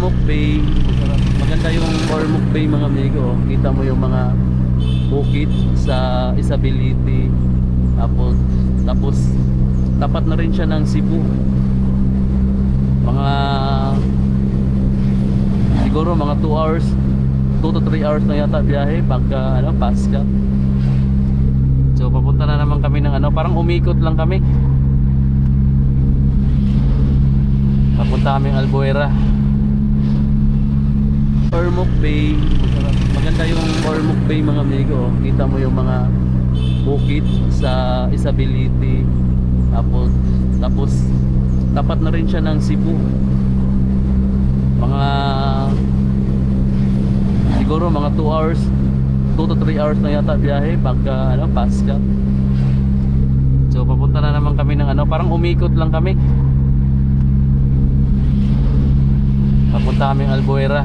Ormoc Bay. Maganda yung Ormoc Bay mga amigo. Kita mo yung mga bukid sa Isabelite. Tapos tapat na rin siya ng Cebu. Mga siguro mga 2 hours, 2 to 3 hours na yata biyahe pagka Pasca. So papunta na naman kami ng parang umikot lang kami. Papunta kami ng Albuera. Ormoc Bay. Maganda yung Ormoc Bay mga amigo. Kita mo yung mga bukid sa Isabelite. Tapos tapat na rin siya ng Cebu. Mga siguro mga 2 hours, 2 to 3 hours na yata biyahe pagka Pasca. So papunta na naman kami ng parang umikot lang kami. Papunta kami ng Albuera.